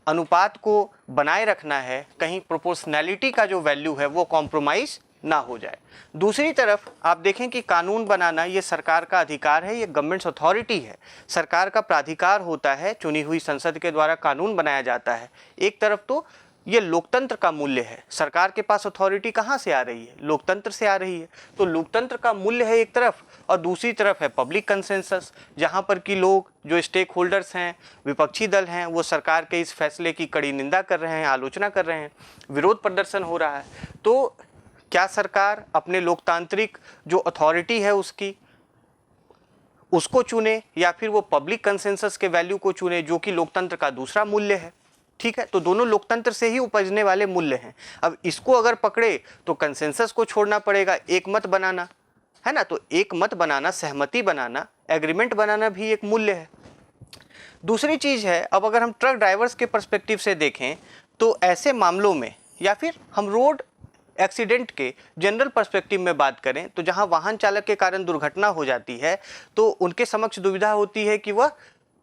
अनुपात को बनाए रखना है, कहीं प्रोपोर्शनैलिटी का जो वैल्यू है वो कॉम्प्रोमाइज़ ना हो जाए। दूसरी तरफ आप देखें कि कानून बनाना ये सरकार का अधिकार है, ये गवर्नमेंट्स अथॉरिटी है, सरकार का प्राधिकार होता है, चुनी हुई संसद के द्वारा कानून बनाया जाता है। एक तरफ तो ये लोकतंत्र का मूल्य है, सरकार के पास अथॉरिटी कहाँ से आ रही है, लोकतंत्र से आ रही है, तो लोकतंत्र का मूल्य है एक तरफ, और दूसरी तरफ है पब्लिक कंसेंसस, जहाँ पर कि लोग जो स्टेक होल्डर्स हैं, विपक्षी दल हैं, वो सरकार के इस फैसले की कड़ी निंदा कर रहे हैं, आलोचना कर रहे हैं, विरोध प्रदर्शन हो रहा है। तो क्या सरकार अपने लोकतांत्रिक जो अथॉरिटी है उसको चुने, या फिर वो पब्लिक कंसेंसस के वैल्यू को चुने, जो कि लोकतंत्र का दूसरा मूल्य है। ठीक है, तो दोनों लोकतंत्र से ही उपजने वाले मूल्य हैं। अब इसको अगर पकड़े तो कंसेंसस को छोड़ना पड़ेगा, एक मत बनाना है ना, तो एक मत बनाना, सहमति बनाना, एग्रीमेंट बनाना भी एक मूल्य है। दूसरी चीज़ है, अब अगर हम ट्रक ड्राइवर्स के पर्सपेक्टिव से देखें तो ऐसे मामलों में, या फिर हम रोड एक्सीडेंट के जनरल पर्सपेक्टिव में बात करें, तो जहां वाहन चालक के कारण दुर्घटना हो जाती है तो उनके समक्ष दुविधा होती है कि वह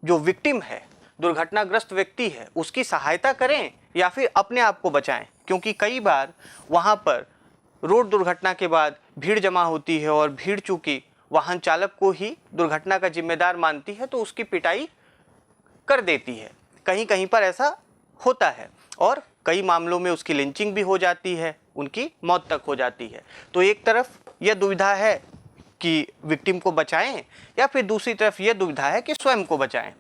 जो विक्टिम है, दुर्घटनाग्रस्त व्यक्ति है, उसकी सहायता करें या फिर अपने आप को बचाएं, क्योंकि कई बार वहां पर रोड दुर्घटना के बाद भीड़ जमा होती है और भीड़ चूंकि वाहन चालक को ही दुर्घटना का जिम्मेदार मानती है तो उसकी पिटाई कर देती है। कहीं कहीं पर ऐसा होता है और कई मामलों में उसकी लिंचिंग भी हो जाती है, उनकी मौत तक हो जाती है। तो एक तरफ यह दुविधा है कि विक्टिम को बचाएं, या फिर दूसरी तरफ यह दुविधा है कि स्वयं को बचाएं।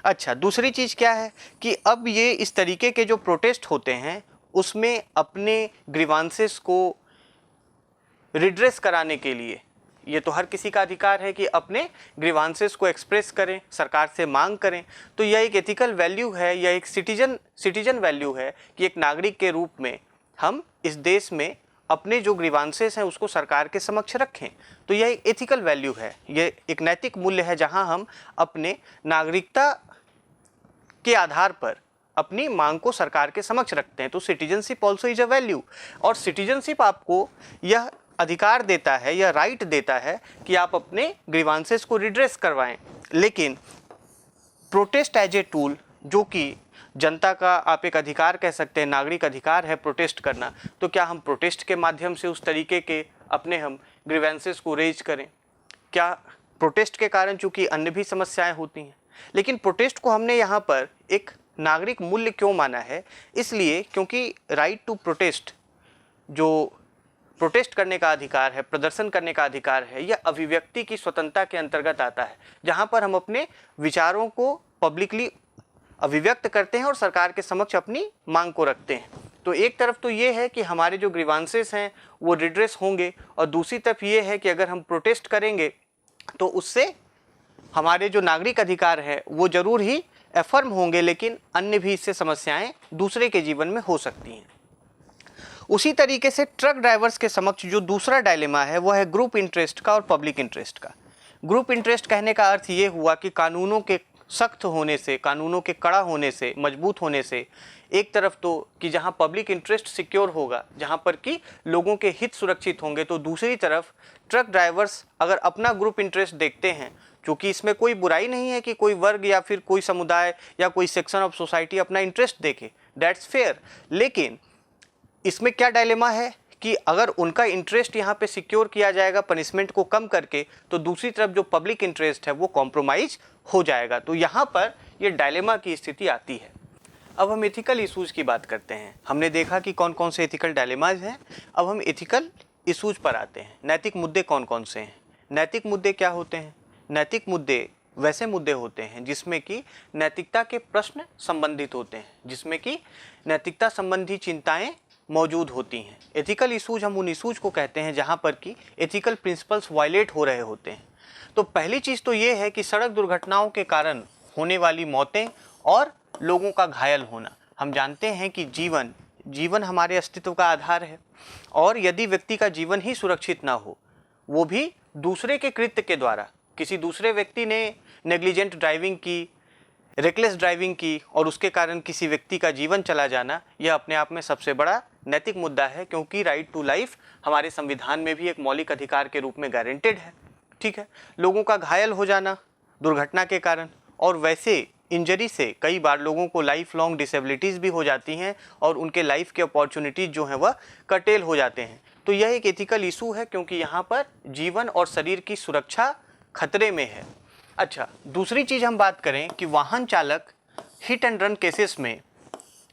अच्छा, दूसरी चीज़ क्या है कि अब ये इस तरीके के जो प्रोटेस्ट होते हैं उसमें अपने ग्रीवांसेस को रिड्रेस कराने के लिए, ये तो हर किसी का अधिकार है कि अपने ग्रीवांसेस को एक्सप्रेस करें, सरकार से मांग करें। तो यह एक एथिकल वैल्यू है, यह एक सिटीजन वैल्यू है कि एक नागरिक के रूप में हम इस देश में अपने जो ग्रीवांसेस हैं उसको सरकार के समक्ष रखें। तो यह एक एथिकल वैल्यू है, यह एक नैतिक मूल्य है, जहां हम अपने नागरिकता के आधार पर अपनी मांग को सरकार के समक्ष रखते हैं। तो citizenship also is a value, और सिटीजनशिप आपको यह अधिकार देता है, यह राइट देता है कि आप अपने ग्रीवांसेस को रिड्रेस करवाएं। लेकिन प्रोटेस्ट एज ए टूल, जो कि जनता का आप एक अधिकार कह सकते हैं, नागरिक अधिकार है प्रोटेस्ट करना, तो क्या हम प्रोटेस्ट के माध्यम से उस तरीके के अपने हम ग्रीवेंसेस को रेज करें? क्या प्रोटेस्ट के कारण चूंकि अन्य भी समस्याएं होती हैं, लेकिन प्रोटेस्ट को हमने यहाँ पर एक नागरिक मूल्य क्यों माना है? इसलिए क्योंकि राइट टू प्रोटेस्ट, जो प्रोटेस्ट करने का अधिकार है, प्रदर्शन करने का अधिकार है, यह अभिव्यक्ति की स्वतंत्रता के अंतर्गत आता है, जहाँ पर हम अपने विचारों को पब्लिकली अभिव्यक्त करते हैं और सरकार के समक्ष अपनी मांग को रखते हैं। तो एक तरफ तो ये है कि हमारे जो ग्रीवांसेस हैं वो रिड्रेस होंगे, और दूसरी तरफ ये है कि अगर हम प्रोटेस्ट करेंगे तो उससे हमारे जो नागरिक अधिकार है वो जरूर ही एफर्म होंगे, लेकिन अन्य भी इससे समस्याएं दूसरे के जीवन में हो सकती हैं। उसी तरीके से ट्रक ड्राइवर्स के समक्ष जो दूसरा डायलेमा है वह है ग्रुप इंटरेस्ट का और पब्लिक इंटरेस्ट का। ग्रुप इंटरेस्ट कहने का अर्थ ये हुआ कि कानूनों के सख्त होने से, कानूनों के कड़ा होने से, मजबूत होने से, एक तरफ तो कि जहां पब्लिक इंटरेस्ट सिक्योर होगा, जहां पर कि लोगों के हित सुरक्षित होंगे, तो दूसरी तरफ ट्रक ड्राइवर्स अगर अपना ग्रुप इंटरेस्ट देखते हैं, क्योंकि इसमें कोई बुराई नहीं है कि कोई वर्ग या फिर कोई समुदाय या कोई सेक्शन ऑफ सोसाइटी अपना इंटरेस्ट देखे, दैट्स फेयर। लेकिन इसमें क्या डायलेमा है कि अगर उनका इंटरेस्ट यहाँ पे सिक्योर किया जाएगा पनिशमेंट को कम करके, तो दूसरी तरफ जो पब्लिक इंटरेस्ट है वो कॉम्प्रोमाइज हो जाएगा। तो यहाँ पर ये डायलेमा की स्थिति आती है। अब हम एथिकल इशूज़ की बात करते हैं। हमने देखा कि कौन कौन से एथिकल डायलेमाज हैं, अब हम एथिकल इशूज़ पर आते हैं। नैतिक मुद्दे कौन कौन से हैं? नैतिक मुद्दे क्या होते हैं? नैतिक मुद्दे वैसे मुद्दे होते हैं जिसमें कि नैतिकता के प्रश्न संबंधित होते हैं, जिसमें कि नैतिकता संबंधी चिंताएं मौजूद होती हैं। एथिकल इशूज हम उन इशूज को कहते हैं जहां पर कि एथिकल प्रिंसिपल्स वायलेट हो रहे होते हैं। तो पहली चीज़ तो ये है कि सड़क दुर्घटनाओं के कारण होने वाली मौतें और लोगों का घायल होना। हम जानते हैं कि जीवन हमारे अस्तित्व का आधार है, और यदि व्यक्ति का जीवन ही सुरक्षित ना हो, वो भी दूसरे के कृत्य के द्वारा, किसी दूसरे व्यक्ति ने नेग्लिजेंट ड्राइविंग की, रेकलेस ड्राइविंग की और उसके कारण किसी व्यक्ति का जीवन चला जाना, यह अपने आप में सबसे बड़ा नैतिक मुद्दा है, क्योंकि राइट टू लाइफ हमारे संविधान में भी एक मौलिक अधिकार के रूप में गारंटेड है। ठीक है, लोगों का घायल हो जाना दुर्घटना के कारण, और वैसे इंजरी से कई बार लोगों को लाइफ लॉन्ग डिसेबिलिटीज़ भी हो जाती हैं और उनके लाइफ के अपॉर्चुनिटीज़ जो हैं वह कर्टेल हो जाते हैं। तो यह एक एथिकल इशू है क्योंकि यहाँ पर जीवन और शरीर की सुरक्षा खतरे में है। अच्छा, दूसरी चीज़ हम बात करें कि वाहन चालक हिट एंड रन केसेस में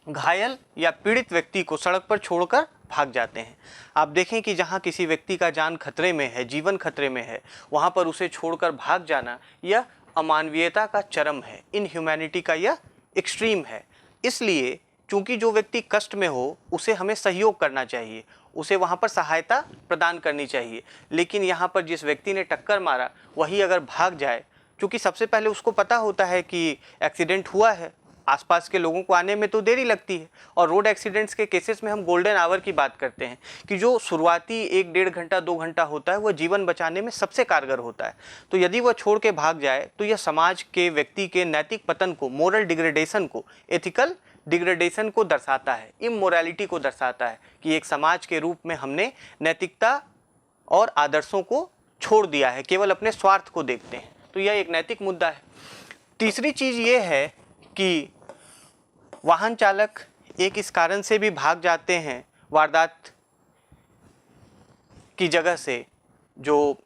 घायल या पीड़ित व्यक्ति को सड़क पर छोड़कर भाग जाते हैं। आप देखें कि जहां किसी व्यक्ति का जान खतरे में है, जीवन खतरे में है, वहां पर उसे छोड़कर भाग जाना यह अमानवीयता का चरम है, इनह्यूमैनिटी का यह एक्सट्रीम है। इसलिए चूंकि जो व्यक्ति कष्ट में हो उसे हमें सहयोग करना चाहिए, उसे वहाँ पर सहायता प्रदान करनी चाहिए। लेकिन यहाँ पर जिस व्यक्ति ने टक्कर मारा वही अगर भाग जाए, चूँकि सबसे पहले उसको पता होता है कि एक्सीडेंट हुआ है, आसपास के लोगों को आने में तो देरी लगती है। और रोड एक्सीडेंट्स के केसेस में हम गोल्डन आवर की बात करते हैं कि जो शुरुआती 1-1.5 घंटा 2 घंटा होता है वह जीवन बचाने में सबसे कारगर होता है। तो यदि वह छोड़ के भाग जाए तो यह समाज के व्यक्ति के नैतिक पतन को, मोरल डिग्रेडेशन को, एथिकल डिग्रेडेशन को दर्शाता है, इमोरलिटी को दर्शाता है कि एक समाज के रूप में हमने नैतिकता और आदर्शों को छोड़ दिया है, केवल अपने स्वार्थ को देखते हैं। तो यह एक नैतिक मुद्दा है। तीसरी चीज़ ये है कि वाहन चालक एक इस कारण से भी भाग जाते हैं वारदात की जगह से, जो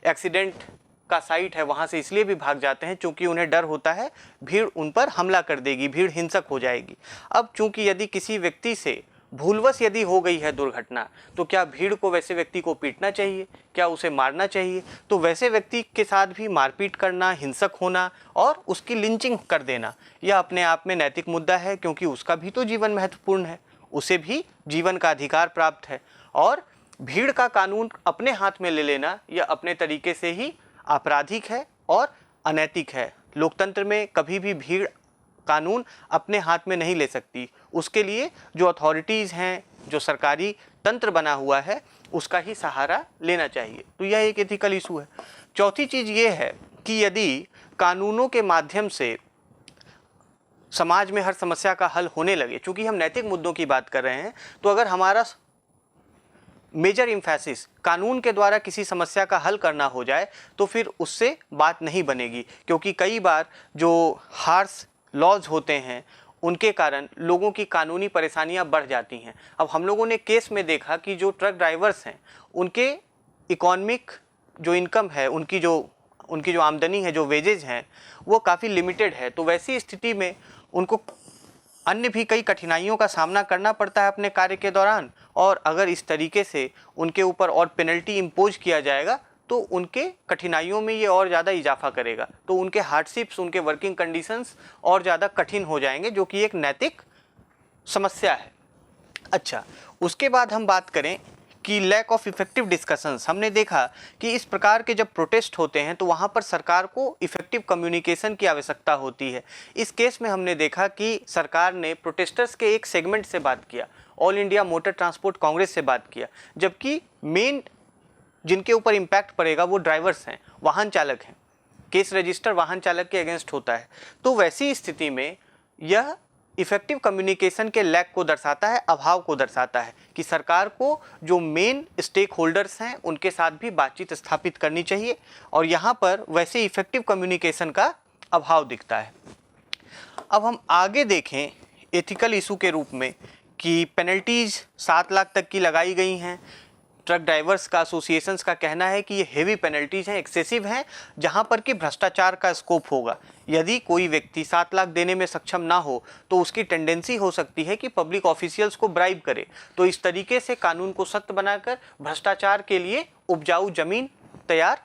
एक्सीडेंट का साइट है वहाँ से इसलिए भी भाग जाते हैं क्योंकि उन्हें डर होता है भीड़ उन पर हमला कर देगी, भीड़ हिंसक हो जाएगी। अब चूंकि यदि किसी व्यक्ति से भूलवश यदि हो गई है दुर्घटना, तो क्या भीड़ को वैसे व्यक्ति को पीटना चाहिए, क्या उसे मारना चाहिए? तो वैसे व्यक्ति के साथ भी मारपीट करना, हिंसक होना और उसकी लिंचिंग कर देना यह अपने आप में नैतिक मुद्दा है, क्योंकि उसका भी तो जीवन महत्वपूर्ण है, उसे भी जीवन का अधिकार प्राप्त है। और भीड़ का कानून अपने हाथ में ले लेना यह अपने तरीके से ही आपराधिक है और अनैतिक है। लोकतंत्र में कभी भी भीड़ कानून अपने हाथ में नहीं ले सकती, उसके लिए जो अथॉरिटीज़ हैं, जो सरकारी तंत्र बना हुआ है, उसका ही सहारा लेना चाहिए। तो यह एक एथिकल इशू है। चौथी चीज़ ये है कि यदि कानूनों के माध्यम से समाज में हर समस्या का हल होने लगे, चूँकि हम नैतिक मुद्दों की बात कर रहे हैं, तो अगर हमारा मेजर इम्फेसिस कानून के द्वारा किसी समस्या का हल करना हो जाए तो फिर उससे बात नहीं बनेगी, क्योंकि कई बार जो हार्श लॉज होते हैं उनके कारण लोगों की कानूनी परेशानियां बढ़ जाती हैं। अब हम लोगों ने केस में देखा कि जो ट्रक ड्राइवर्स हैं उनके इकोनॉमिक जो इनकम है, उनकी जो आमदनी है, जो वेजेज हैं, वो काफ़ी लिमिटेड है। तो वैसी स्थिति में उनको अन्य भी कई कठिनाइयों का सामना करना पड़ता है अपने कार्य के दौरान। और अगर इस तरीके से उनके ऊपर और पेनल्टी इम्पोज किया जाएगा तो उनके कठिनाइयों में ये और ज़्यादा इजाफा करेगा, तो उनके हार्डशिप्स, उनके वर्किंग कंडीशंस और ज़्यादा कठिन हो जाएंगे, जो कि एक नैतिक समस्या है। अच्छा, उसके बाद हम बात करें कि लैक ऑफ इफेक्टिव डिस्कशंस। हमने देखा कि इस प्रकार के जब प्रोटेस्ट होते हैं तो वहाँ पर सरकार को इफेक्टिव कम्युनिकेशन की आवश्यकता होती है। इस केस में हमने देखा कि सरकार ने प्रोटेस्टर्स के एक सेगमेंट से बात किया, all India motor transport Congress से बात किया, जबकि मेन जिनके ऊपर इम्पैक्ट पड़ेगा वो ड्राइवर्स हैं, वाहन चालक हैं। केस रजिस्टर वाहन चालक के अगेंस्ट होता है। तो वैसी स्थिति में यह इफेक्टिव कम्युनिकेशन के लैक को दर्शाता है, अभाव को दर्शाता है कि सरकार को जो मेन स्टेक होल्डर्स हैं उनके साथ भी बातचीत स्थापित करनी चाहिए, और यहाँ पर वैसे इफेक्टिव कम्युनिकेशन का अभाव दिखता है। अब हम आगे देखें एथिकल इशू के रूप में कि पेनल्टीज़ 7 लाख तक की लगाई गई हैं। ट्रक ड्राइवर्स का एसोसिएशंस का कहना है कि ये हेवी पेनल्टीज हैं, एक्सेसिव हैं, जहां पर कि भ्रष्टाचार का स्कोप होगा। यदि कोई व्यक्ति 7 लाख देने में सक्षम ना हो तो उसकी टेंडेंसी हो सकती है कि पब्लिक ऑफिशियल्स को ब्राइब करे। तो इस तरीके से कानून को सख्त बनाकर भ्रष्टाचार के लिए उपजाऊ जमीन तैयार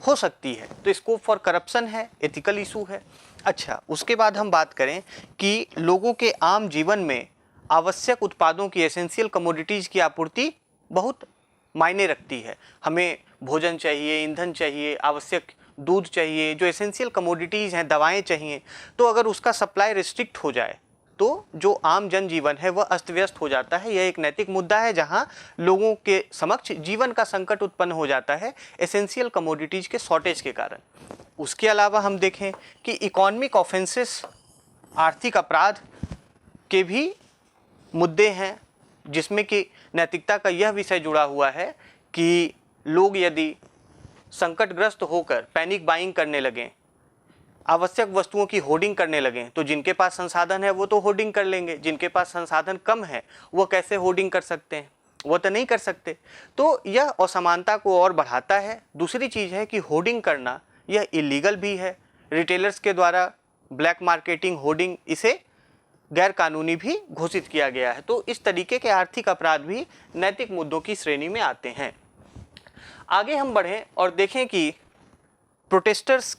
हो सकती है। तो स्कोप फॉर करप्शन है, एथिकल इशू है। अच्छा, उसके बाद हम बात करें कि लोगों के आम जीवन में आवश्यक उत्पादों की, एसेंशियल कमोडिटीज़ की आपूर्ति बहुत मायने रखती है। हमें भोजन चाहिए, ईंधन चाहिए, आवश्यक दूध चाहिए, जो एसेंशियल कमोडिटीज़ हैं, दवाएं चाहिए। तो अगर उसका सप्लाई रिस्ट्रिक्ट हो जाए तो जो आम जनजीवन है वह अस्त व्यस्त हो जाता है। यह एक नैतिक मुद्दा है जहां लोगों के समक्ष जीवन का संकट उत्पन्न हो जाता है एसेंशियल कमोडिटीज़ के शॉर्टेज के कारण। उसके अलावा हम देखें कि इकोनॉमिक ऑफेंसेस, आर्थिक अपराध के भी मुद्दे हैं, जिसमें कि नैतिकता का यह विषय जुड़ा हुआ है कि लोग यदि संकटग्रस्त होकर पैनिक बाइंग करने लगें, आवश्यक वस्तुओं की होर्डिंग करने लगें, तो जिनके पास संसाधन है वो तो होर्डिंग कर लेंगे, जिनके पास संसाधन कम है वो कैसे होर्डिंग कर सकते हैं। वो तो नहीं कर सकते। तो यह असमानता को और बढ़ाता है। दूसरी चीज़ है कि होर्डिंग करना यह इलीगल भी है। रिटेलर्स के द्वारा ब्लैक मार्केटिंग, होर्डिंग, इसे गैर कानूनी भी घोषित किया गया है। तो इस तरीके के आर्थिक अपराध भी नैतिक मुद्दों की श्रेणी में आते हैं। आगे हम बढ़ें और देखें कि प्रोटेस्टर्स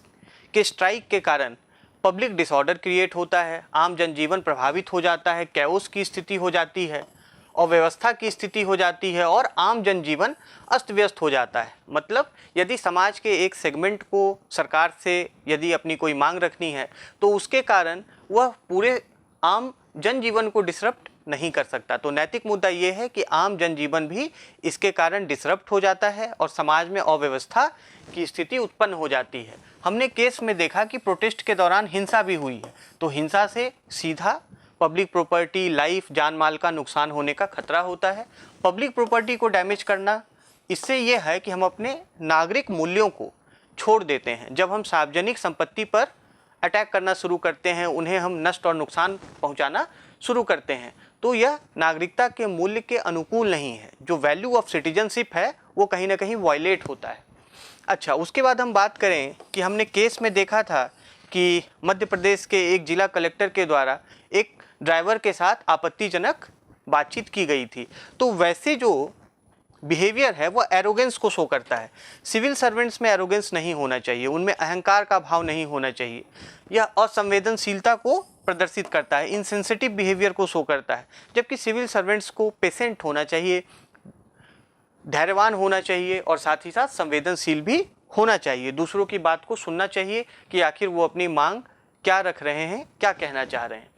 के स्ट्राइक के कारण पब्लिक डिसऑर्डर क्रिएट होता है, आम जनजीवन प्रभावित हो जाता है, कैओस की स्थिति हो जाती है, अव्यवस्था की स्थिति हो जाती है और आम जनजीवन अस्त व्यस्त हो जाता है। मतलब यदि समाज के एक सेगमेंट को सरकार से यदि अपनी कोई मांग रखनी है तो उसके कारण वह पूरे आम जनजीवन को डिसरप्ट नहीं कर सकता। तो नैतिक मुद्दा ये है कि आम जनजीवन भी इसके कारण डिसरप्ट हो जाता है और समाज में अव्यवस्था की स्थिति उत्पन्न हो जाती है। हमने केस में देखा कि प्रोटेस्ट के दौरान हिंसा भी हुई है। तो हिंसा से सीधा पब्लिक प्रॉपर्टी, लाइफ, जान माल का नुकसान होने का खतरा होता है। पब्लिक प्रॉपर्टी को डैमेज करना, इससे यह है कि हम अपने नागरिक मूल्यों को छोड़ देते हैं। जब हम सार्वजनिक संपत्ति पर अटैक करना शुरू करते हैं, उन्हें हम नष्ट और नुकसान पहुंचाना शुरू करते हैं, तो यह नागरिकता के मूल्य के अनुकूल नहीं है। जो वैल्यू ऑफ सिटीजनशिप है वो कहीं ना कहीं वायलेट होता है। अच्छा, उसके बाद हम बात करें कि हमने केस में देखा था कि मध्य प्रदेश के एक जिला कलेक्टर के द्वारा एक ड्राइवर के साथ आपत्तिजनक बातचीत की गई थी। तो वैसे जो बिहेवियर है वो एरोगेंस को शो करता है। सिविल सर्वेंट्स में एरोगेंस नहीं होना चाहिए, उनमें अहंकार का भाव नहीं होना चाहिए। यह असंवेदनशीलता को प्रदर्शित करता है, इनसेंसिटिव बिहेवियर को शो करता है। जबकि सिविल सर्वेंट्स को पेशेंट होना चाहिए, धैर्यवान होना चाहिए और साथ ही साथ संवेदनशील भी होना चाहिए। दूसरों की बात को सुनना चाहिए कि आखिर वो अपनी मांग क्या रख रहे हैं, क्या कहना चाह रहे हैं।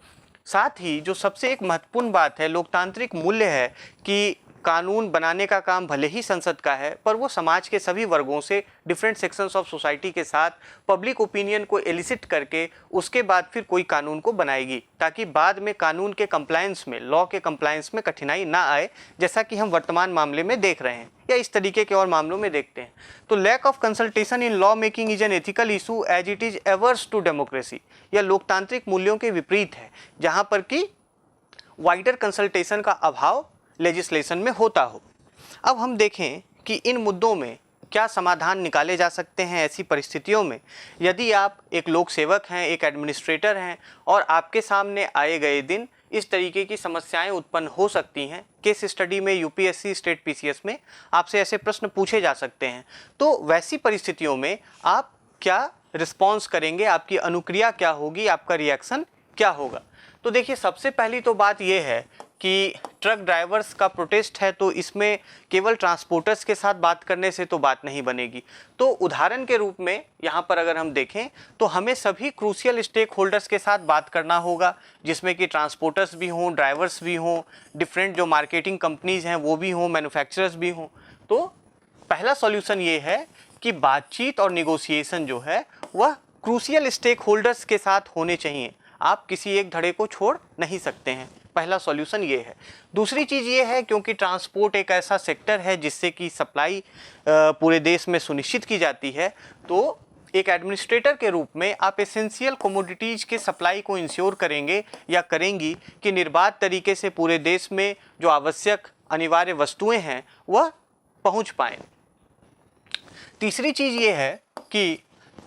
साथ ही जो सबसे एक महत्वपूर्ण बात है, लोकतांत्रिक मूल्य है कि कानून बनाने का काम भले ही संसद का है, पर वो समाज के सभी वर्गों से, डिफरेंट सेक्शंस ऑफ सोसाइटी के साथ पब्लिक ओपिनियन को एलिसिट करके उसके बाद फिर कोई कानून को बनाएगी, ताकि बाद में कानून के कंप्लायंस में, लॉ के कंप्लायंस में कठिनाई ना आए, जैसा कि हम वर्तमान मामले में देख रहे हैं या इस तरीके के और मामलों में देखते हैं। तो lack of consultation in law making is an ethical issue as it is averse to democracy. यह लोकतांत्रिक मूल्यों के विपरीत है, जहाँ पर कि वाइडर कंसल्टेशन का अभाव लेजिस्लेशन में होता हो। अब हम देखें कि इन मुद्दों में क्या समाधान निकाले जा सकते हैं ऐसी परिस्थितियों में। यदि आप एक लोक सेवक हैं, एक एडमिनिस्ट्रेटर हैं और आपके सामने आए गए दिन इस तरीके की समस्याएं उत्पन्न हो सकती हैं। केस स्टडी में, यूपीएससी, स्टेट पीसीएस में आपसे ऐसे प्रश्न पूछे जा सकते हैं। तो वैसी परिस्थितियों में आप क्या रिस्पॉन्स करेंगे, आपकी अनुक्रिया क्या होगी, आपका रिएक्शन क्या होगा। तो देखिए, सबसे पहली तो बात यह है कि ट्रक ड्राइवर्स का प्रोटेस्ट है, तो इसमें केवल ट्रांसपोर्टर्स के साथ बात करने से तो बात नहीं बनेगी। तो उदाहरण के रूप में यहाँ पर अगर हम देखें तो हमें सभी क्रूशियल स्टेक होल्डर्स के साथ बात करना होगा, जिसमें कि ट्रांसपोर्टर्स भी हों, ड्राइवर्स भी हों, डिफरेंट जो मार्केटिंग कंपनीज हैं वो भी हों, मैन्युफैक्चरर्स भी हों। तो पहला सॉल्यूशन ये है कि बातचीत और निगोशिएशन जो है वह क्रूशियल स्टेक होल्डर्स के साथ होने चाहिए। आप किसी एक धड़े को छोड़ नहीं सकते हैं। पहला सॉल्यूशन ये है। दूसरी चीज़ ये है, क्योंकि ट्रांसपोर्ट एक ऐसा सेक्टर है जिससे कि सप्लाई पूरे देश में सुनिश्चित की जाती है, तो एक एडमिनिस्ट्रेटर के रूप में आप एसेंशियल कमोडिटीज के सप्लाई को इंश्योर करेंगे या करेंगी कि निर्बाध तरीके से पूरे देश में जो आवश्यक अनिवार्य वस्तुएं हैं वह पहुंच पाएँ। तीसरी चीज़ ये है कि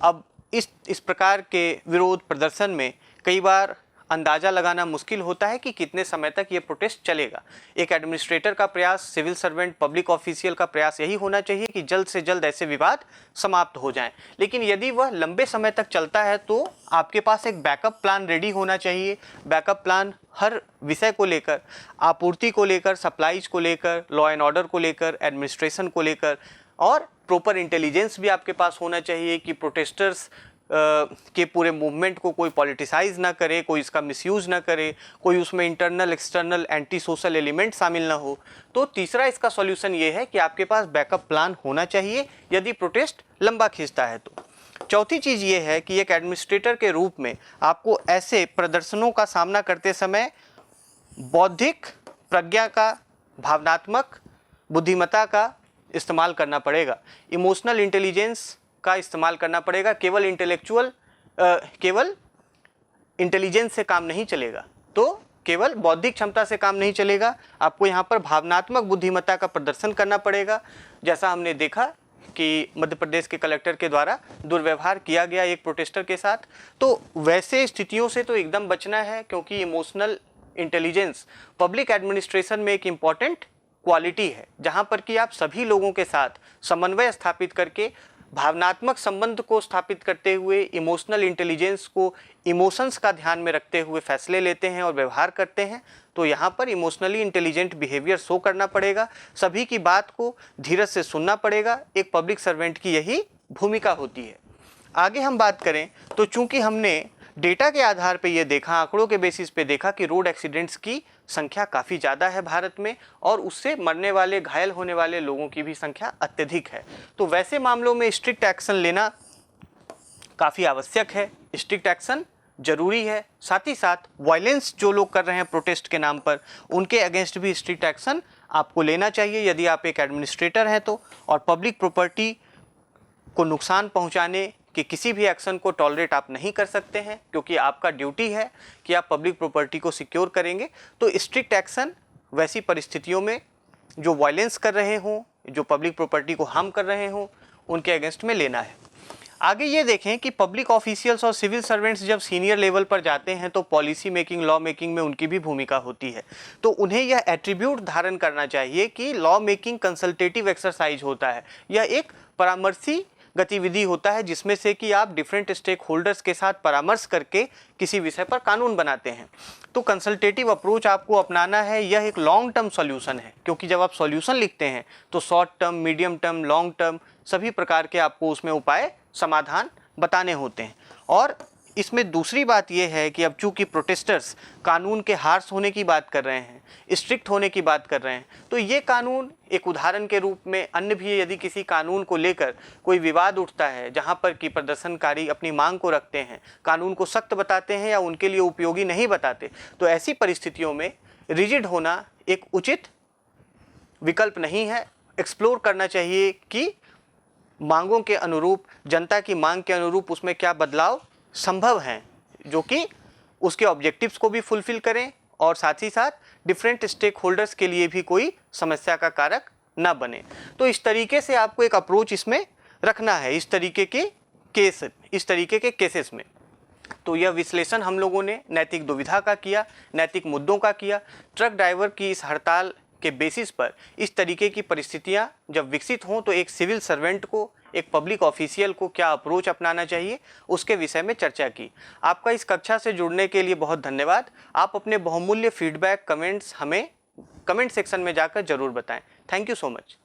अब इस प्रकार के विरोध प्रदर्शन में कई बार अंदाज़ा लगाना मुश्किल होता है कि कितने समय तक ये प्रोटेस्ट चलेगा। एक एडमिनिस्ट्रेटर का प्रयास, सिविल सर्वेंट, पब्लिक ऑफिशियल का प्रयास यही होना चाहिए कि जल्द से जल्द ऐसे विवाद समाप्त हो जाएं। लेकिन यदि वह लंबे समय तक चलता है तो आपके पास एक बैकअप प्लान रेडी होना चाहिए। बैकअप प्लान हर विषय को लेकर, आपूर्ति को लेकर, सप्लाईज को लेकर, लॉ एंड ऑर्डर को लेकर, एडमिनिस्ट्रेशन को लेकर, और प्रॉपर इंटेलिजेंस भी आपके पास होना चाहिए कि प्रोटेस्टर्स के पूरे मूवमेंट को कोई पॉलिटिसाइज ना करे, कोई इसका मिसयूज़ ना करे, कोई उसमें internal external anti social element शामिल ना हो। तो तीसरा इसका सॉल्यूशन ये है कि आपके पास बैकअप प्लान होना चाहिए यदि प्रोटेस्ट लंबा खींचता है तो। चौथी चीज़ ये है कि एक एडमिनिस्ट्रेटर के रूप में आपको ऐसे प्रदर्शनों का सामना करते समय बौद्धिक प्रज्ञा का, भावनात्मक बुद्धिमत्ता का इस्तेमाल करना पड़ेगा, इमोशनल इंटेलिजेंस का इस्तेमाल करना पड़ेगा। केवल इंटेलेक्चुअल इंटेलिजेंस से काम नहीं चलेगा। तो केवल बौद्धिक क्षमता से काम नहीं चलेगा, आपको यहाँ पर भावनात्मक बुद्धिमत्ता का प्रदर्शन करना पड़ेगा। जैसा हमने देखा कि मध्य प्रदेश के कलेक्टर के द्वारा दुर्व्यवहार किया गया एक प्रोटेस्टर के साथ, तो वैसे स्थितियों से तो एकदम बचना है, क्योंकि इमोशनल इंटेलिजेंस पब्लिक एडमिनिस्ट्रेशन में एक इम्पॉर्टेंट क्वालिटी है, जहाँ पर कि आप सभी लोगों के साथ समन्वय स्थापित करके भावनात्मक संबंध को स्थापित करते हुए इमोशनल इंटेलिजेंस को इमोशंस का ध्यान में रखते हुए फैसले लेते हैं और व्यवहार करते हैं। तो यहाँ पर इमोशनली इंटेलिजेंट बिहेवियर शो करना पड़ेगा, सभी की बात को धीरज से सुनना पड़ेगा। एक पब्लिक सर्वेंट की यही भूमिका होती है। आगे हम बात करें तो चूंकि हमने डेटा के आधार पे ये देखा, आंकड़ों के बेसिस पे देखा कि रोड एक्सीडेंट्स की संख्या काफ़ी ज़्यादा है भारत में, और उससे मरने वाले, घायल होने वाले लोगों की भी संख्या अत्यधिक है। तो वैसे मामलों में स्ट्रिक्ट एक्शन लेना काफ़ी आवश्यक है, स्ट्रिक्ट एक्शन जरूरी है। साथ ही साथ वायलेंस जो लोग कर रहे हैं प्रोटेस्ट के नाम पर, उनके अगेंस्ट भी स्ट्रिक्ट एक्शन आपको लेना चाहिए यदि आप एक एडमिनिस्ट्रेटर हैं तो। और पब्लिक प्रॉपर्टी को नुकसान पहुंचाने कि किसी भी एक्शन को टॉलरेट आप नहीं कर सकते हैं, क्योंकि आपका ड्यूटी है कि आप पब्लिक प्रॉपर्टी को सिक्योर करेंगे। तो स्ट्रिक्ट एक्शन वैसी परिस्थितियों में जो वायलेंस कर रहे हों, जो पब्लिक प्रॉपर्टी को हार्म कर रहे हों, उनके अगेंस्ट में लेना है। आगे ये देखें कि पब्लिक ऑफिशियल्स और सिविल सर्वेंट्स जब सीनियर लेवल पर जाते हैं तो पॉलिसी मेकिंग, लॉ मेकिंग में उनकी भी भूमिका होती है। तो उन्हें यह एट्रीब्यूट धारण करना चाहिए कि लॉ मेकिंग कंसल्टेटिव एक्सरसाइज होता है, यह एक परामर्शी गतिविधि होता है, जिसमें से कि आप डिफरेंट स्टेक होल्डर्स के साथ परामर्श करके किसी विषय पर कानून बनाते हैं। तो कंसल्टेटिव अप्रोच आपको अपनाना है, यह एक लॉन्ग टर्म सॉल्यूशन है, क्योंकि जब आप सॉल्यूशन लिखते हैं तो short term, medium term, long term सभी प्रकार के आपको उसमें उपाय, समाधान बताने होते हैं। और इसमें दूसरी बात यह है कि अब चूंकि प्रोटेस्टर्स कानून के हार्श होने की बात कर रहे हैं, स्ट्रिक्ट होने की बात कर रहे हैं, तो ये कानून एक उदाहरण के रूप में अन्य भी यदि किसी कानून को लेकर कोई विवाद उठता है, जहां पर कि प्रदर्शनकारी अपनी मांग को रखते हैं, कानून को सख्त बताते हैं या उनके लिए उपयोगी नहीं बताते, तो ऐसी परिस्थितियों में रिजिड होना एक उचित विकल्प नहीं है। एक्सप्लोर करना चाहिए कि मांगों के अनुरूप, जनता की मांग के अनुरूप उसमें क्या बदलाव संभव हैं, जो कि उसके ऑब्जेक्टिव्स को भी फुलफिल करें और साथ ही साथ डिफरेंट स्टेक होल्डर्स के लिए भी कोई समस्या का कारक ना बने। तो इस तरीके से आपको एक अप्रोच इसमें रखना है, इस तरीके के केसेस में। तो यह विश्लेषण हम लोगों ने नैतिक दुविधा का किया, नैतिक मुद्दों का किया। ट्रक ड्राइवर की इस हड़ताल के बेसिस पर इस तरीके की परिस्थितियां जब विकसित हों तो एक सिविल सर्वेंट को, एक पब्लिक ऑफिशियल को क्या अप्रोच अपनाना चाहिए, उसके विषय में चर्चा की। आपका इस कक्षा से जुड़ने के लिए बहुत धन्यवाद। आप अपने बहुमूल्य फीडबैक, कमेंट्स हमें कमेंट सेक्शन में जाकर जरूर बताएं। Thank you so much.